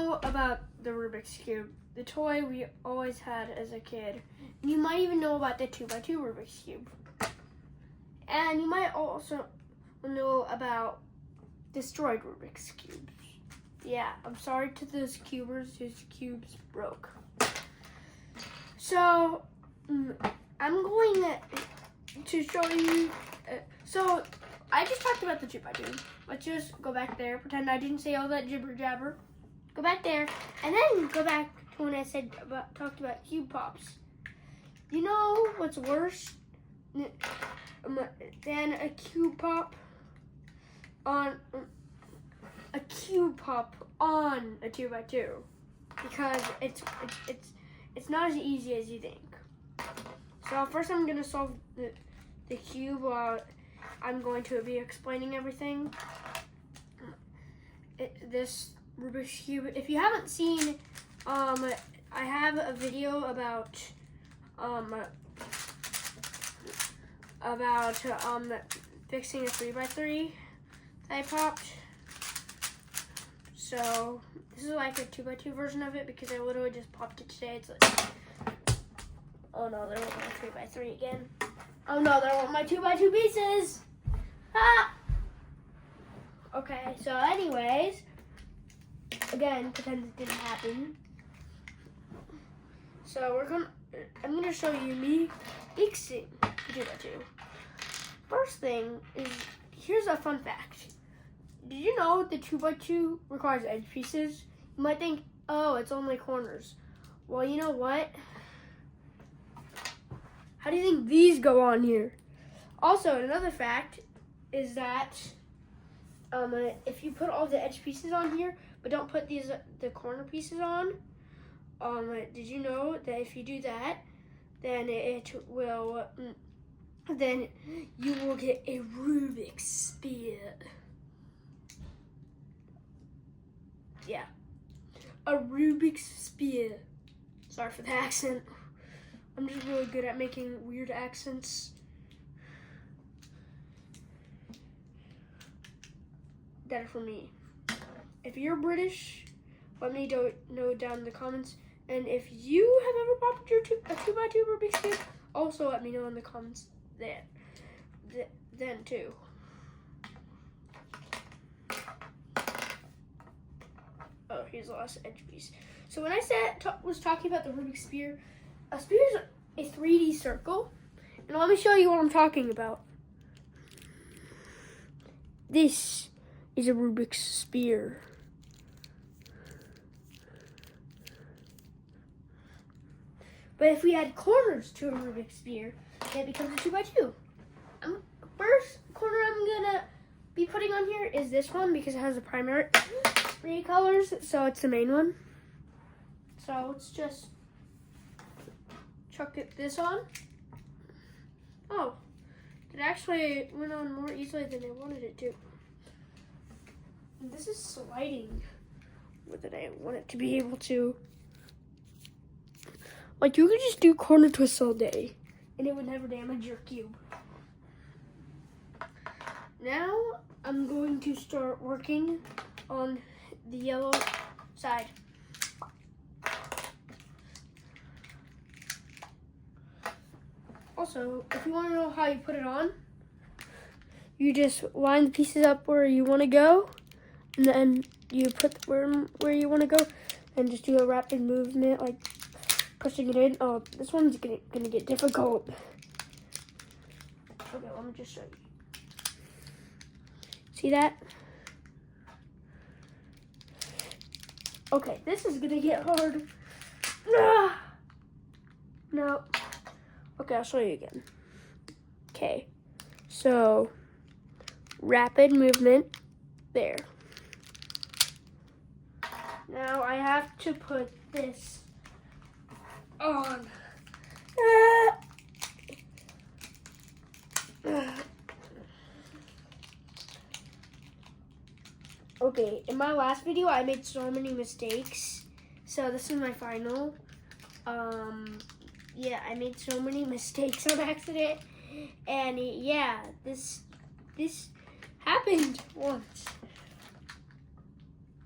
know about the Rubik's Cube, the toy we always had as a kid. You might even know about the 2x2 Rubik's Cube. And you might also know about destroyed Rubik's Cubes. Yeah, I'm sorry to those cubers whose cubes broke. So, I'm going to show you, so I just talked about the 2x2. Let's just go back there, pretend I didn't say all that jibber jabber. Go back there, and then go back to when I talked about cube pops. You know what's worse than a cube pop on a 2x2? Because it's not as easy as you think. So first I'm gonna solve the cube while I'm going to be explaining everything. This Rubik's Cube, if you haven't seen, I have a video about fixing a 3x3 that I popped. So this is like a 2x2 version of it because I literally just popped it today. It's like, oh no, there went my 3x3 again. Oh no, there went my 2x2 pieces. Ah! Okay, so anyways, again, pretend it didn't happen. So I'm gonna show you me fixing the 2x2. First thing is, here's a fun fact. Did you know the 2x2 requires edge pieces? You might think, oh, it's only corners. Well, you know what? How do you think these go on here? Also, another fact is that if you put all the edge pieces on here, but don't put the corner pieces on, did you know that if you do that, then then you will get a Rubik's Spear. Yeah, a Rubik's Spear. Sorry for the accent. I'm just really good at making weird accents. That is for me. If you're British, let me know down in the comments. And if you have ever popped a 2x2 Rubik's Cube, also let me know in the comments then too. Oh, here's the last edge piece. So when I was talking about the Rubik's Spear, a spear is a 3D circle. And let me show you what I'm talking about. This is a Rubik's Spear. But if we add corners to a Rubik's Spear, it becomes a 2x2. First corner I'm gonna be putting on here is this one because it has the primary 3 colors, so it's the main one. So let's just chuck this on. Oh, it actually went on more easily than I wanted it to. And this is sliding more than I want it to be able to. Like, you could just do corner twists all day and it would never damage your cube. Now I'm going to start working on the yellow side. Also, if you want to know how you put it on, you just line the pieces up where you want to go, and then you put where you want to go, and just do a rapid movement, like pushing it in. Oh, this one's gonna get difficult. Okay, let me just show you. See that? Okay, this is gonna get hard. No. Okay, I'll show you again. Okay, so rapid movement there. Now I have to put this on. Okay, in my last video I made so many mistakes, so this is my final. Yeah, I made so many mistakes on accident, and yeah, this happened once.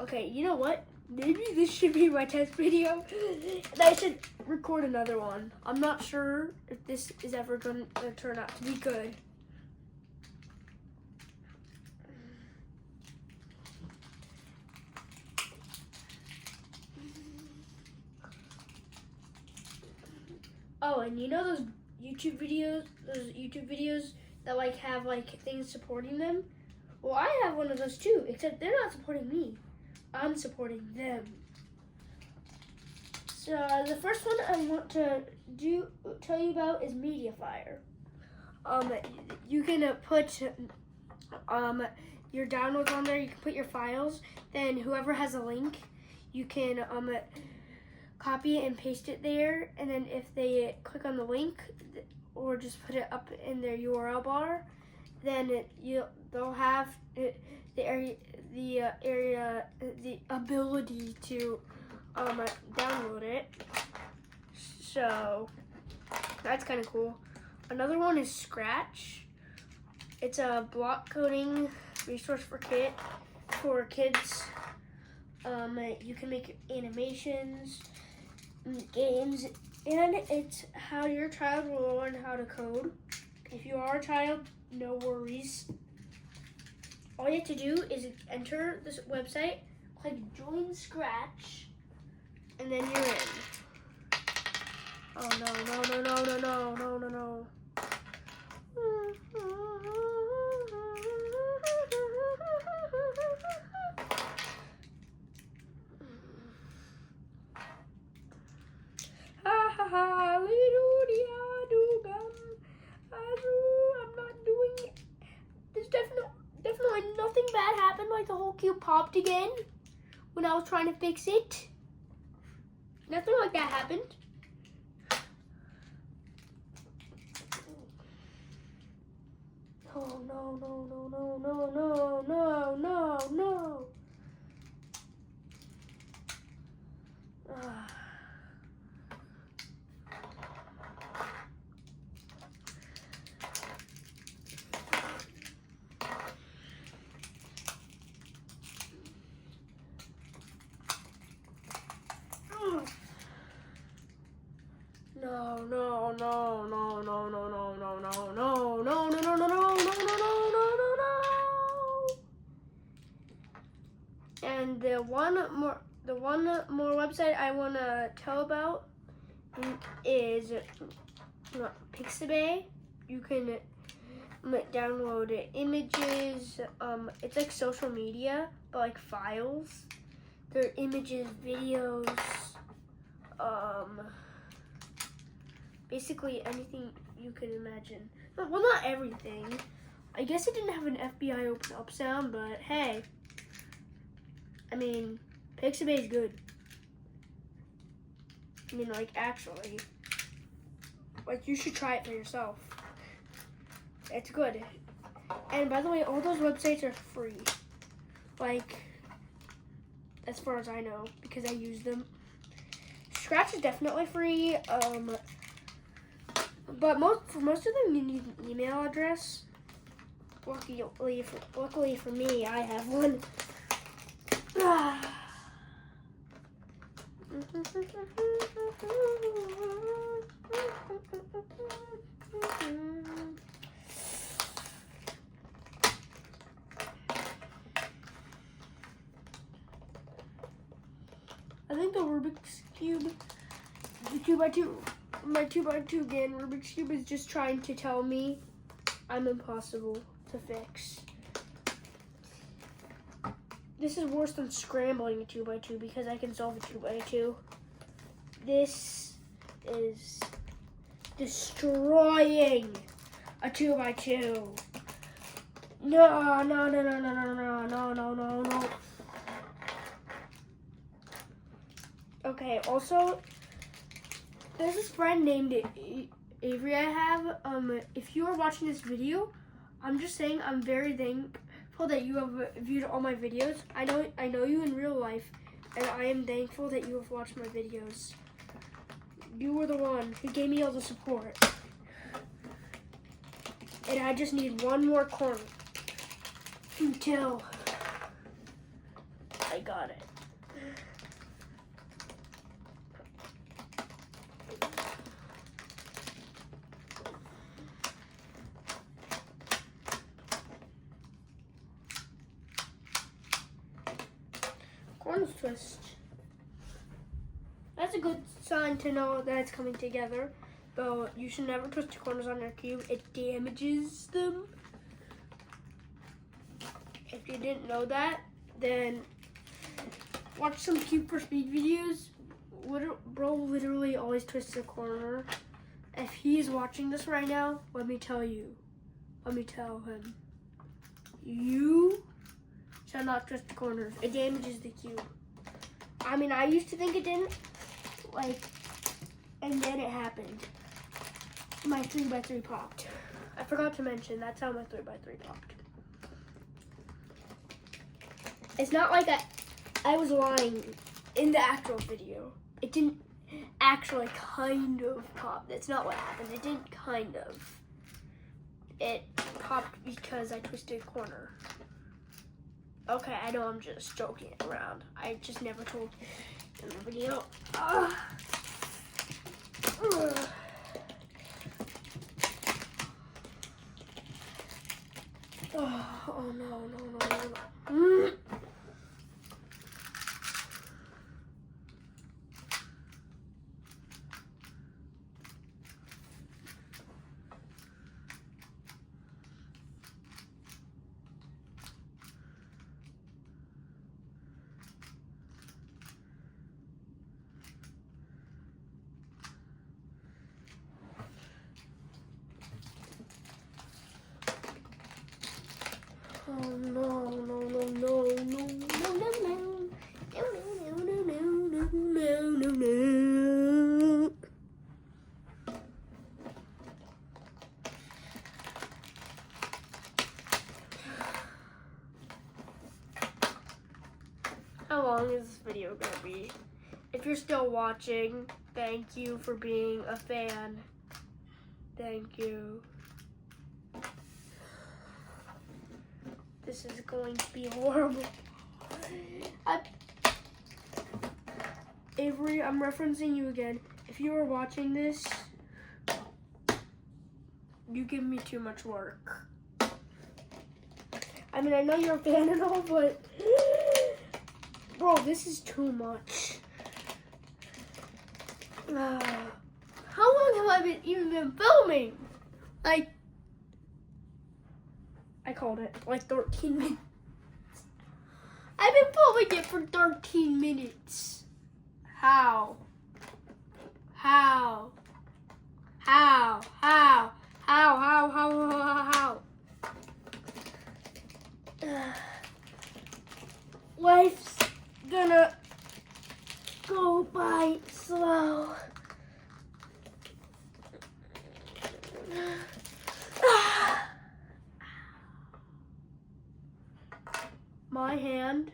Okay, you know what? maybe this should be my test video. And I should record another one. I'm not sure if this is ever going to turn out to be good. Oh, and you know those YouTube videos that like have like things supporting them? Well, I have one of those too, except they're not supporting me. I'm supporting them. So the first one I want to tell you about is MediaFire. You can put your downloads on there. You can put your files. Then whoever has a link, you can copy it and paste it there. And then if they click on the link or just put it up in their URL bar, then they'll have the ability to download it. So that's kind of cool. Another one is Scratch. It's a block coding resource for kids. You can make animations, games, and it's how your child will learn how to code. If you are a child, no worries. All you have to do is enter this website, click Join Scratch, and then you're in. Oh no. I'm not doing it. There's definitely nothing bad happened, like the whole cube popped again when I was trying to fix it. Nothing like that happened. Oh no. No. And the one more website I want to tell about is Pixabay. You can download images. It's like social media, but like files. There are images, videos, basically anything you can imagine. Well, not everything. I guess it didn't have an FBI open up sound, but hey. I mean, Pixabay is good. I mean, like, actually. Like, you should try it for yourself. It's good. And by the way, all those websites are free. Like, as far as I know, because I use them. Scratch is definitely free. But for most of them, you need an email address. Luckily for me, I have one. I think the Rubik's Cube, my 2x2 again, Rubik's Cube is just trying to tell me I'm impossible to fix. This is worse than scrambling a 2x2 because I can solve a 2x2. This is destroying a 2x2. No. Okay, also, there's this friend named Avery I have. If you are watching this video, I'm just saying I'm very thankful that you have viewed all my videos. I know you in real life, and I am thankful that you have watched my videos. You were the one who gave me all the support. And I just need one more corner until I got it. corners twist. That's a good sign to know that it's coming together. But you should never twist the corners on your cube. It damages them. If you didn't know that, then watch some Cube for Speed videos. Bro literally always twists a corner. If he's watching this right now, let me tell him. You shall not twist the corners. It damages the cube. I mean, I used to think it didn't, and then it happened. My 3x3 popped. I forgot to mention, that's how my 3x3 popped. It's not like I was lying in the actual video. It didn't actually kind of pop. That's not what happened. It didn't kind of. It popped because I twisted a corner. Okay, I know I'm just joking around. I just never told in the video. Oh no. Oh no. How long is this video gonna be? If you're still watching, thank you for being a fan. Thank you. This is going to be horrible. Avery, I'm referencing you again. If you are watching this, you give me too much work. I mean, I know you're a fan and all, but bro, this is too much. How long have I even been filming? I called it, 13 minutes. I've been filming it for 13 minutes. How? Life's gonna go by slow. My hand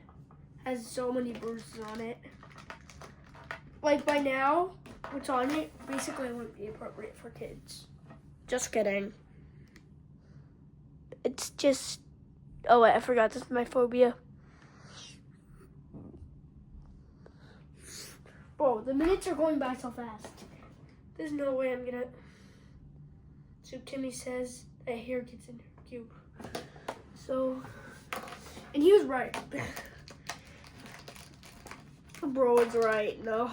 has so many bruises on it. By now, what's on it basically wouldn't be appropriate for kids. Just kidding. It's just... Oh wait, I forgot, this is my phobia. Bro, the minutes are going by so fast. There's no way I'm gonna... So Timmy says that hair gets in her cube. So... And he was right. Bro is right. No.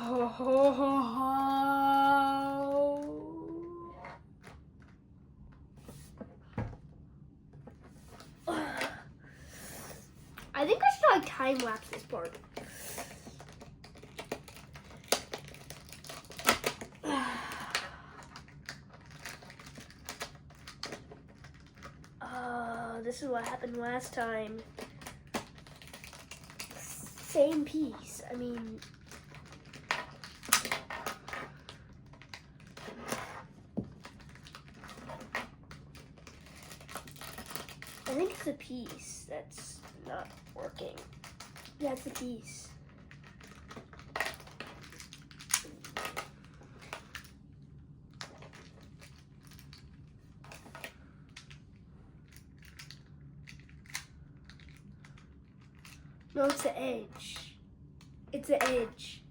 I think I should time lapse this part. This is what happened last time. Same piece. I mean, I think it's a piece that's not working. Yeah, it's a piece. No, it's the edge. It's the edge.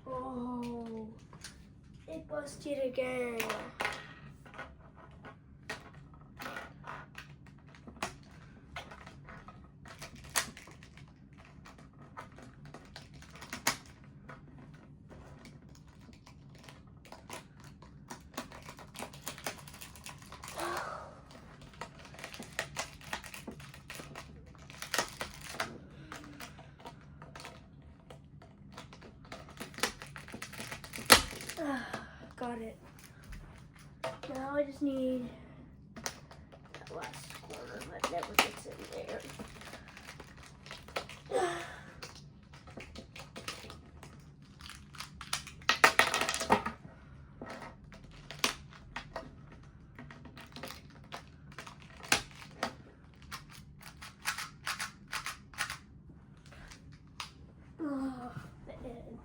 Oh, it busted again. just need that last corner that never gets in there. The edge.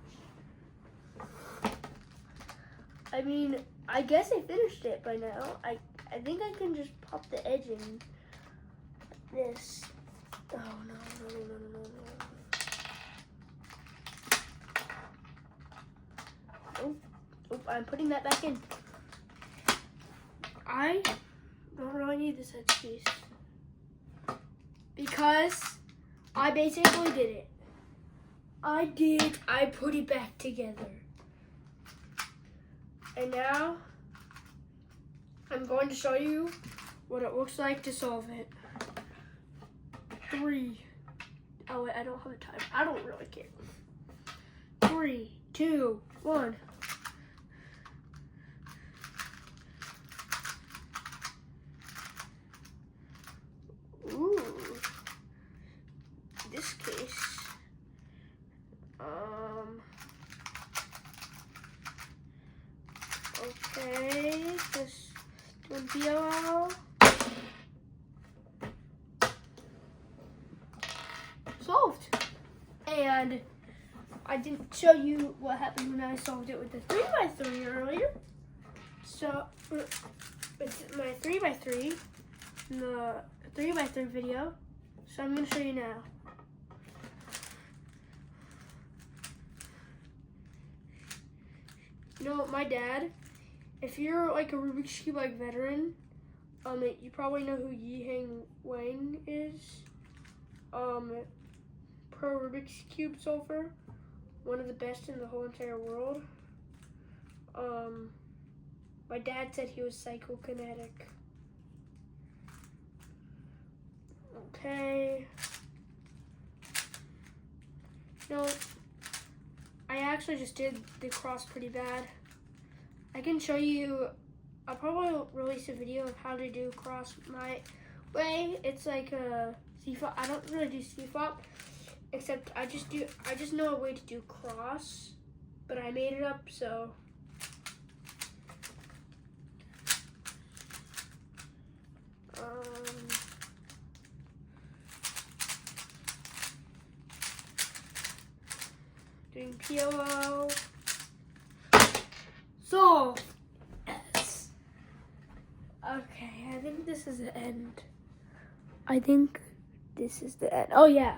I mean, I guess I finished it by now. I think I can just pop the edge in this. Oh no. Oh, I'm putting that back in. I don't really need this edge piece because I basically did it. I put it back together. And now I'm going to show you what it looks like to solve it. 3. Oh wait, I don't have a time. I don't really care. 3, 2, 1. Ooh. This case. Okay, just doing PLL. Solved. And I didn't show you what happened when I solved it with the 3x3 earlier. So it's my 3x3 in the 3x3 video. So I'm going to show you now. You know, my dad, if you're like a Rubik's Cube like veteran, you probably know who Yi-Hang Wang is. Pro Rubik's Cube solver, one of the best in the whole entire world. My dad said he was psychokinetic. Okay. No. I actually just did the cross pretty bad. I can show you, I'll probably release a video of how to do cross my way. It's like a C-fop. I don't really do C-fop, except I just know a way to do cross, but I made it up, so. Doing PLO. So, yes. Okay, I think this is the end. Oh yeah.